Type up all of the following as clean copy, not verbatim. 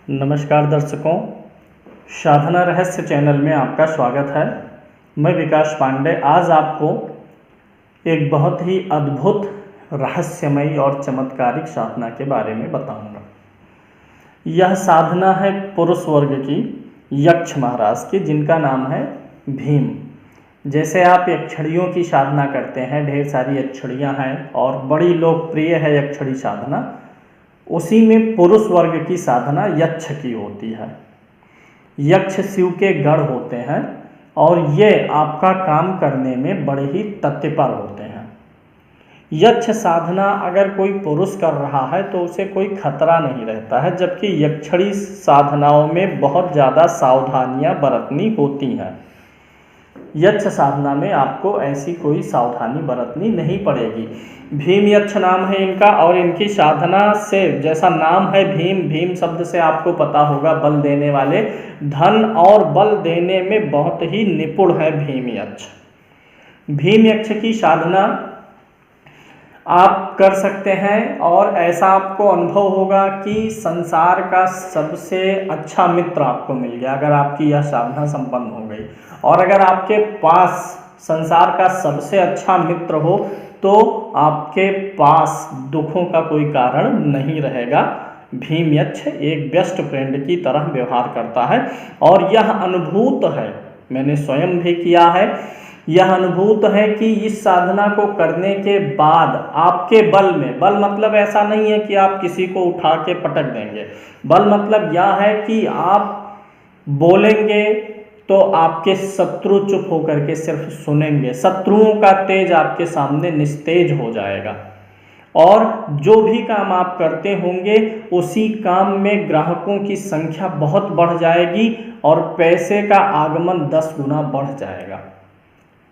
नमस्कार दर्शकों, साधना रहस्य चैनल में आपका स्वागत है। मैं विकास पांडे आज आपको एक बहुत ही अद्भुत, रहस्यमयी और चमत्कारिक साधना के बारे में बताऊंगा। यह साधना है पुरुष वर्ग की, यक्ष महाराज की, जिनका नाम है भीम। जैसे आप यक्षिणियों की साधना करते हैं, ढेर सारी यक्षिणियाँ हैं और बड़ी लोकप्रिय है यक्षिणी साधना, उसी में पुरुष वर्ग की साधना यक्ष की होती है। यक्ष शिव के गढ़ होते हैं और ये आपका काम करने में बड़े ही तत्पर होते हैं। यक्ष साधना अगर कोई पुरुष कर रहा है तो उसे कोई खतरा नहीं रहता है, जबकि यक्षिणी साधनाओं में बहुत ज़्यादा सावधानियां बरतनी होती हैं। यक्ष साधना में आपको ऐसी कोई सावधानी बरतनी नहीं पड़ेगी। भीम यक्ष नाम है इनका और इनकी साधना से, जैसा नाम है भीम, भीम शब्द से आपको पता होगा बल देने वाले, धन और बल देने में बहुत ही निपुण है भीम यक्ष। भीम यक्ष की साधना आप कर सकते हैं और ऐसा आपको अनुभव होगा कि संसार का सबसे अच्छा मित्र आपको मिल गया अगर आपकी यह साधना संपन्न हो गई। और अगर आपके पास संसार का सबसे अच्छा मित्र हो तो आपके पास दुखों का कोई कारण नहीं रहेगा। भीम यक्ष एक बेस्ट फ्रेंड की तरह व्यवहार करता है और यह अनुभूत है, मैंने स्वयं भी किया है, यह अनुभूत है कि इस साधना को करने के बाद आपके बल में, बल मतलब ऐसा नहीं है कि आप किसी को उठा के पटक देंगे, बल मतलब यह है कि आप बोलेंगे तो आपके शत्रु चुप होकर के सिर्फ सुनेंगे, शत्रुओं का तेज आपके सामने निस्तेज हो जाएगा और जो भी काम आप करते होंगे उसी काम में ग्राहकों की संख्या बहुत बढ़ जाएगी और पैसे का आगमन 10 गुना बढ़ जाएगा।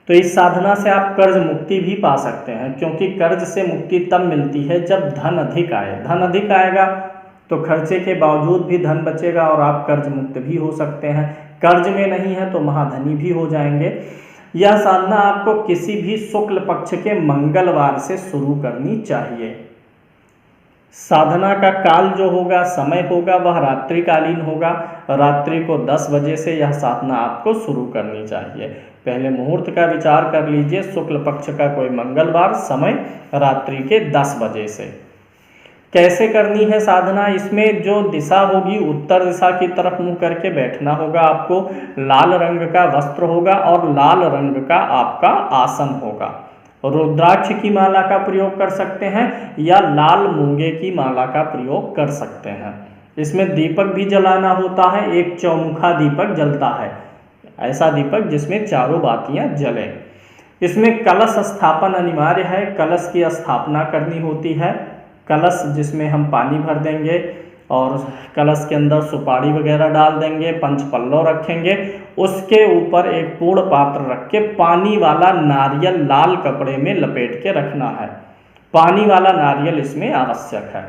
तो इस साधना से आप कर्ज मुक्ति भी पा सकते हैं, क्योंकि कर्ज से मुक्ति तब मिलती है जब धन अधिक आए। धन अधिक आएगा तो खर्चे के बावजूद भी धन बचेगा और आप कर्ज मुक्त भी हो सकते हैं। कर्ज में नहीं है तो महाधनी भी हो जाएंगे। यह साधना आपको किसी भी शुक्ल पक्ष के मंगलवार से शुरू करनी चाहिए। साधना का काल जो होगा, समय होगा, वह रात्रिकालीन होगा। रात्रि को 10 बजे से यह साधना आपको शुरू करनी चाहिए। पहले मुहूर्त का विचार कर लीजिए, शुक्ल पक्ष का कोई मंगलवार, समय रात्रि के 10 बजे से। कैसे करनी है साधना? इसमें जो दिशा होगी, उत्तर दिशा की तरफ मुंह करके बैठना होगा आपको। लाल रंग का वस्त्र होगा और लाल रंग का आपका आसन होगा। रुद्राक्ष की माला का प्रयोग कर सकते हैं या लाल मूंगे की माला का प्रयोग कर सकते हैं। इसमें दीपक भी जलाना होता है, एक चौमुखा दीपक जलता है, ऐसा दीपक जिसमें चारों बातियां जलें। इसमें कलश स्थापन अनिवार्य है, कलश की स्थापना करनी होती है। कलश जिसमें हम पानी भर देंगे और कलश के अंदर सुपारी वगैरह डाल देंगे, पंचपल्लव रखेंगे, उसके ऊपर एक पूर्ण पात्र रख के पानी वाला नारियल लाल कपड़े में लपेट के रखना है। पानी वाला नारियल इसमें आवश्यक है।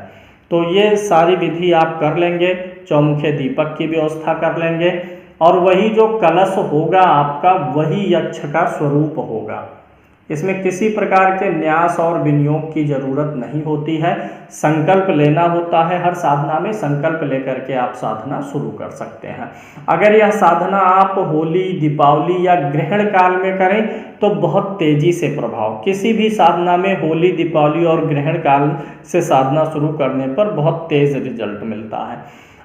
तो ये सारी विधि आप कर लेंगे, चौमुखे दीपक की व्यवस्था कर लेंगे और वही जो कलश होगा आपका, वही यक्ष का स्वरूप होगा। इसमें किसी प्रकार के न्यास और विनियोग की जरूरत नहीं होती है। संकल्प लेना होता है, हर साधना में संकल्प लेकर के आप साधना शुरू कर सकते हैं। अगर यह साधना आप होली, दीपावली या ग्रहण काल में करें तो बहुत तेजी से प्रभाव, किसी भी साधना में होली, दीपावली और ग्रहण काल से साधना शुरू करने पर बहुत तेज रिजल्ट मिलता है।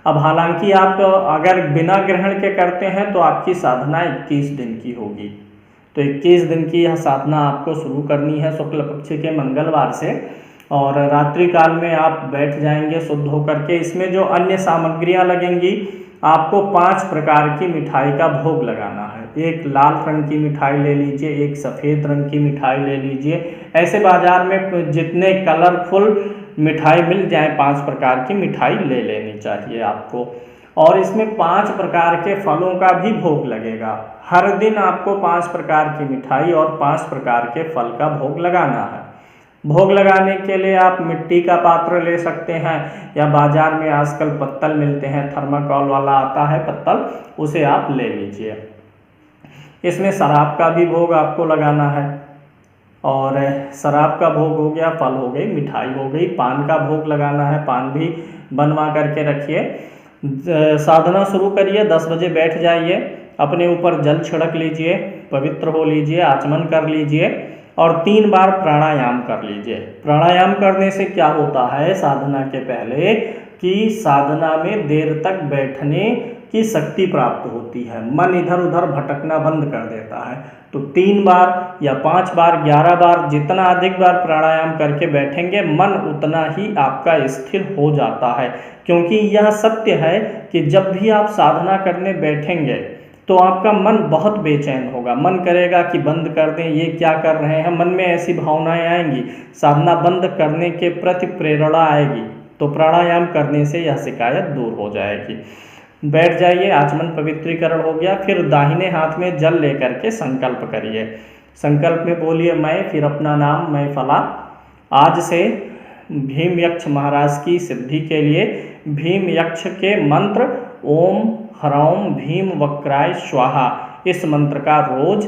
अब हालांकि आप अगर बिना ग्रहण के करते हैं तो आपकी साधना 21 दिन की होगी। तो 21 दिन की यह साधना आपको शुरू करनी है शुक्ल पक्ष के मंगलवार से और रात्रि काल में आप बैठ जाएंगे शुद्ध होकर के। इसमें जो अन्य सामग्रियां लगेंगी, आपको 5 प्रकार की मिठाई का भोग लगाना है। एक लाल रंग की मिठाई ले लीजिए, एक सफ़ेद रंग की मिठाई ले लीजिए। ऐसे बाजार में जितने कलरफुल मिठाई मिल जाए, 5 प्रकार की मिठाई ले लेनी चाहिए आपको। और इसमें 5 प्रकार के फलों का भी भोग लगेगा। हर दिन आपको 5 प्रकार की मिठाई और 5 प्रकार के फल का भोग लगाना है। भोग लगाने के लिए आप मिट्टी का पात्र ले सकते हैं या बाजार में आजकल पत्तल मिलते हैं, थर्माकोल वाला आता है पत्तल, उसे आप ले लीजिए। इसमें शराब का भी भोग आपको लगाना है और शराब का भोग हो गया, फल हो गई, मिठाई हो गई, पान का भोग लगाना है, पान भी बनवा करके रखिए। साधना शुरू करिए, 10 बजे बैठ जाइए, अपने ऊपर जल छिड़क लीजिए, पवित्र हो लीजिए, आचमन कर लीजिए और 3 बार प्राणायाम कर लीजिए। प्राणायाम करने से क्या होता है साधना के पहले कि साधना में देर तक बैठने की शक्ति प्राप्त होती है, मन इधर उधर भटकना बंद कर देता है। तो 3 बार या 5 बार, 11 बार, जितना अधिक बार प्राणायाम करके बैठेंगे मन उतना ही आपका स्थिर हो जाता है। क्योंकि यह सत्य है कि जब भी आप साधना करने बैठेंगे तो आपका मन बहुत बेचैन होगा, मन करेगा कि बंद कर दें, ये क्या कर रहे हैं, मन में ऐसी भावनाएं आएंगी, साधना बंद करने के प्रति प्रेरणा आएगी। तो प्राणायाम करने से यह शिकायत दूर हो जाएगी। बैठ जाइए, आचमन पवित्रीकरण हो गया। फिर दाहिने हाथ में जल लेकर के संकल्प करिए। संकल्प में बोलिए मैं, फिर अपना नाम, मैं फला। आज से भीम यक्ष महाराज की सिद्धि के लिए भीम यक्ष के मंत्र ओम ह्रौम भीम वक्राय स्वाहा, इस मंत्र का रोज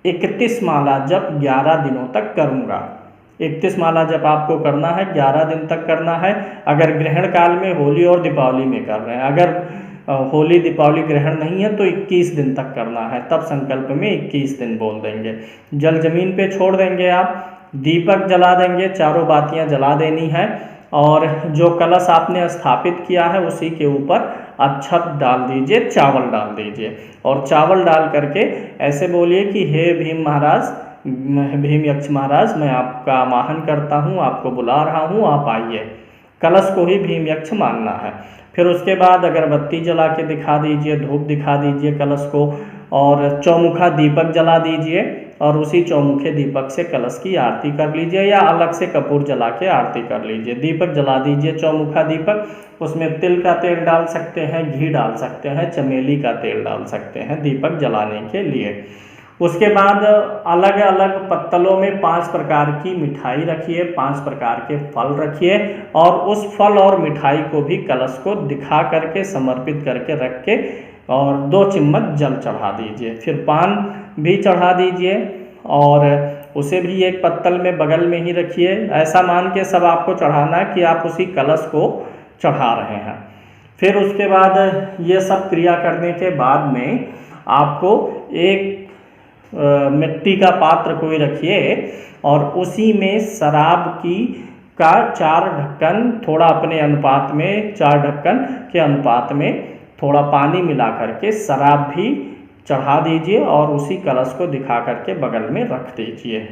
31 माला जप 11 दिनों तक करूँगा। 31 माला जप आपको करना है, 11 दिन तक करना है। अगर ग्रहण काल में होली और दीपावली में कर रहे हैं, अगर होली दीपावली ग्रहण नहीं है तो 21 दिन तक करना है। तब संकल्प में 21 दिन बोल देंगे। जल जमीन पे छोड़ देंगे, आप दीपक जला देंगे, चारों बातियां जला देनी है और जो कलश आपने स्थापित किया है उसी के ऊपर अक्षत डाल दीजिए, चावल डाल दीजिए और चावल डाल करके ऐसे बोलिए कि हे भीम महाराज, भीम यक्ष महाराज, मैं आपका आवाहन करता हूँ, आपको बुला रहा हूँ, आप आइए। कलश को ही भीम यक्ष मानना है। फिर उसके बाद अगरबत्ती जला के दिखा दीजिए, धूप दिखा दीजिए कलश को और चौमुखा दीपक जला दीजिए और उसी चौमुखे दीपक से कलश की आरती कर लीजिए या अलग से कपूर जला के आरती कर लीजिए। दीपक जला दीजिए, चौमुखा दीपक, उसमें तिल का तेल डाल सकते हैं, घी डाल सकते हैं, चमेली का तेल डाल सकते हैं दीपक जलाने के लिए। उसके बाद अलग अलग पत्तलों में 5 प्रकार की मिठाई रखिए, 5 प्रकार के फल रखिए और उस फल और मिठाई को भी कलश को दिखा करके समर्पित करके रख के और 2 चम्मच जल चढ़ा दीजिए। फिर पान भी चढ़ा दीजिए और उसे भी एक पत्तल में बगल में ही रखिए। ऐसा मान के सब आपको चढ़ाना है कि आप उसी कलश को चढ़ा रहे हैं। फिर उसके बाद ये सब क्रिया करने के बाद में आपको एक मिट्टी का पात्र कोई रखिए और उसी में शराब का 4 ढक्कन, थोड़ा अपने अनुपात में 4 ढक्कन के अनुपात में थोड़ा पानी मिला करके शराब भी चढ़ा दीजिए और उसी कलश को दिखा करके बगल में रख दीजिए।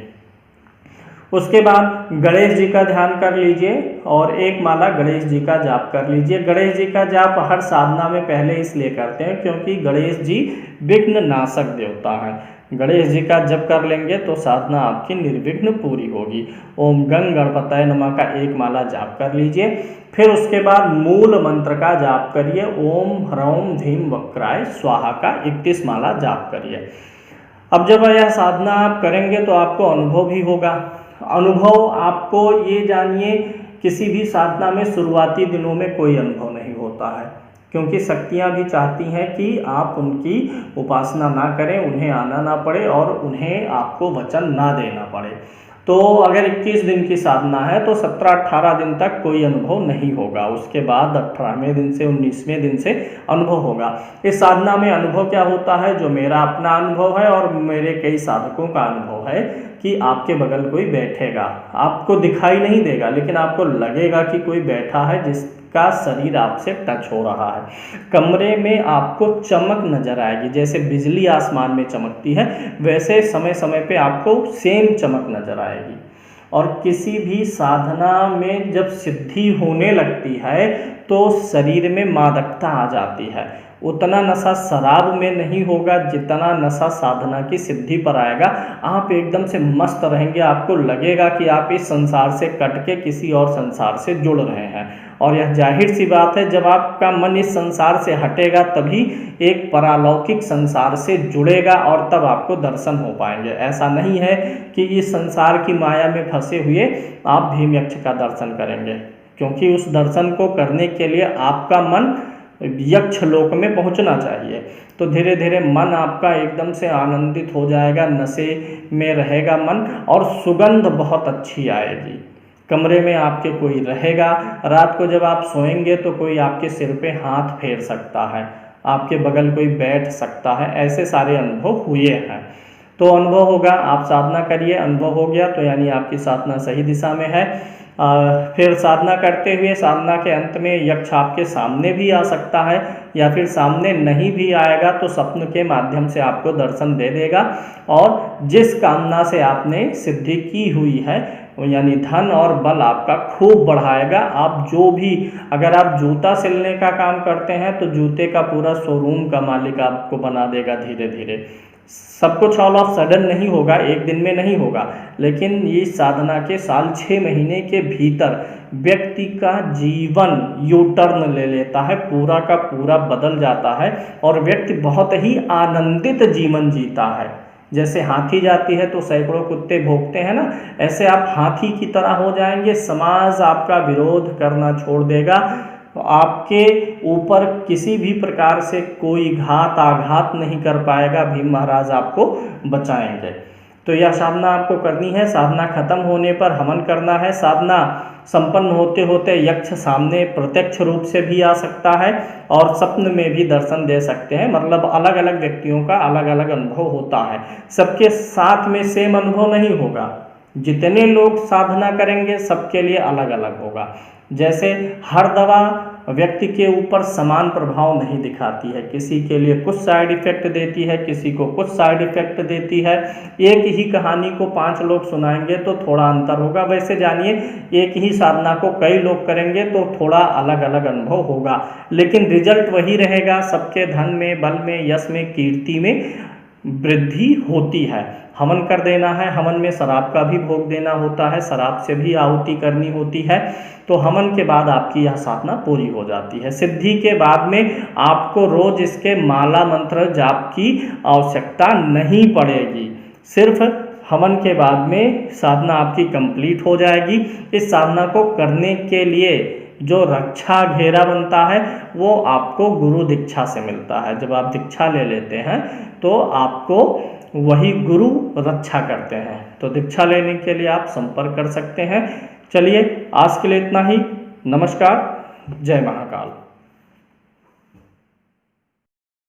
उसके बाद गणेश जी का ध्यान कर लीजिए और 1 माला गणेश जी का जाप कर लीजिए। गणेश जी का जाप हर साधना में पहले इसलिए करते हैं क्योंकि गणेश जी विघ्न नाशक देवता हैं। गणेश जी का जप कर लेंगे तो साधना आपकी निर्विघ्न पूरी होगी। ओम गंग गणपतये नमः का 1 माला जाप कर लीजिए। फिर उसके बाद मूल मंत्र का जाप करिए, ओम ह्रौम भीम वक्राय स्वाहा का 31 माला जाप करिए। अब जब यह साधना आप करेंगे तो आपको अनुभव भी होगा। अनुभव आपको ये जानिए, किसी भी साधना में शुरुआती दिनों में कोई अनुभव नहीं होता है क्योंकि शक्तियाँ भी चाहती हैं कि आप उनकी उपासना ना करें, उन्हें आना ना पड़े और उन्हें आपको वचन ना देना पड़े। तो अगर 21 दिन की साधना है तो 17-18 दिन तक कोई अनुभव नहीं होगा। उसके बाद 18वें दिन से 19वें दिन से अनुभव होगा। इस साधना में अनुभव क्या होता है, जो मेरा अपना अनुभव है और मेरे कई साधकों का अनुभव है कि आपके बगल कोई बैठेगा, आपको दिखाई नहीं देगा लेकिन आपको लगेगा कि कोई बैठा है जिसका शरीर आपसे टच हो रहा है। कमरे में आपको चमक नजर आएगी, जैसे बिजली आसमान में चमकती है वैसे समय समय पे आपको सेम चमक नजर आएगी। और किसी भी साधना में जब सिद्धि होने लगती है तो शरीर में मादकता आ जाती है। उतना नशा शराब में नहीं होगा जितना नशा साधना की सिद्धि पर आएगा। आप एकदम से मस्त रहेंगे, आपको लगेगा कि आप इस संसार से कट के किसी और संसार से जुड़ रहे हैं। और यह जाहिर सी बात है, जब आपका मन इस संसार से हटेगा तभी एक परालौकिक संसार से जुड़ेगा और तब आपको दर्शन हो पाएंगे। ऐसा नहीं है कि इस संसार की माया में फंसे हुए आप भीम यक्ष का दर्शन करेंगे, क्योंकि उस दर्शन को करने के लिए आपका मन यक्ष लोक में पहुंचना चाहिए। तो धीरे धीरे मन आपका एकदम से आनंदित हो जाएगा, नशे में रहेगा मन और सुगंध बहुत अच्छी आएगी। कमरे में आपके कोई रहेगा, रात को जब आप सोएंगे तो कोई आपके सिर पे हाथ फेर सकता है, आपके बगल कोई बैठ सकता है, ऐसे सारे अनुभव हुए हैं। तो अनुभव होगा, आप साधना करिए, अनुभव हो गया तो यानी आपकी साधना सही दिशा में है। फिर साधना करते हुए साधना के अंत में यक्ष आपके सामने भी आ सकता है, या फिर सामने नहीं भी आएगा तो स्वप्न के माध्यम से आपको दर्शन दे देगा, और जिस कामना से आपने सिद्धि की हुई है यानी धन और बल आपका खूब बढ़ाएगा। आप जो भी, अगर आप जूता सिलने का काम करते हैं तो जूते का पूरा शोरूम का मालिक आपको बना देगा धीरे धीरे। सब कुछ ऑल ऑफ सडन नहीं होगा, एक दिन में नहीं होगा, लेकिन ये साधना के साल 6 महीने के भीतर व्यक्ति का जीवन यू टर्न ले लेता है, पूरा का पूरा बदल जाता है, और व्यक्ति बहुत ही आनंदित जीवन जीता है। जैसे हाथी जाती है तो सैकड़ों कुत्ते भौंकते हैं ना, ऐसे आप हाथी की तरह हो जाएंगे। समाज आपका विरोध करना छोड़ देगा, तो आपके ऊपर किसी भी प्रकार से कोई घात आघात नहीं कर पाएगा, भीम महाराज आपको बचाएंगे। तो यह साधना आपको करनी है। साधना खत्म होने पर हवन करना है। साधना संपन्न होते होते यक्ष सामने प्रत्यक्ष रूप से भी आ सकता है और स्वप्न में भी दर्शन दे सकते हैं। मतलब अलग अलग व्यक्तियों का अलग अलग अनुभव होता है, सबके साथ में सेम अनुभव नहीं होगा। जितने लोग साधना करेंगे सबके लिए अलग अलग होगा। जैसे हर दवा व्यक्ति के ऊपर समान प्रभाव नहीं दिखाती है, किसी के लिए कुछ साइड इफेक्ट देती है, किसी को कुछ साइड इफेक्ट देती है। एक ही कहानी को 5 लोग सुनाएंगे तो थोड़ा अंतर होगा। वैसे जानिए, एक ही साधना को कई लोग करेंगे तो थोड़ा अलग अलग अनुभव होगा, लेकिन रिजल्ट वही रहेगा। सबके धन में, बल में, यश में, कीर्ति में वृद्धि होती है। हवन कर देना है, हवन में शराब का भी भोग देना होता है, शराब से भी आहुति करनी होती है। तो हवन के बाद आपकी यह साधना पूरी हो जाती है। सिद्धि के बाद में आपको रोज इसके माला मंत्र जाप की आवश्यकता नहीं पड़ेगी, सिर्फ हवन के बाद में साधना आपकी कंप्लीट हो जाएगी। इस साधना को करने के लिए जो रक्षा घेरा बनता है वो आपको गुरु दीक्षा से मिलता है। जब आप दीक्षा ले लेते हैं तो आपको वही गुरु रक्षा करते हैं। तो दीक्षा लेने के लिए आप संपर्क कर सकते हैं। चलिए, आज के लिए इतना ही। नमस्कार, जय महाकाल।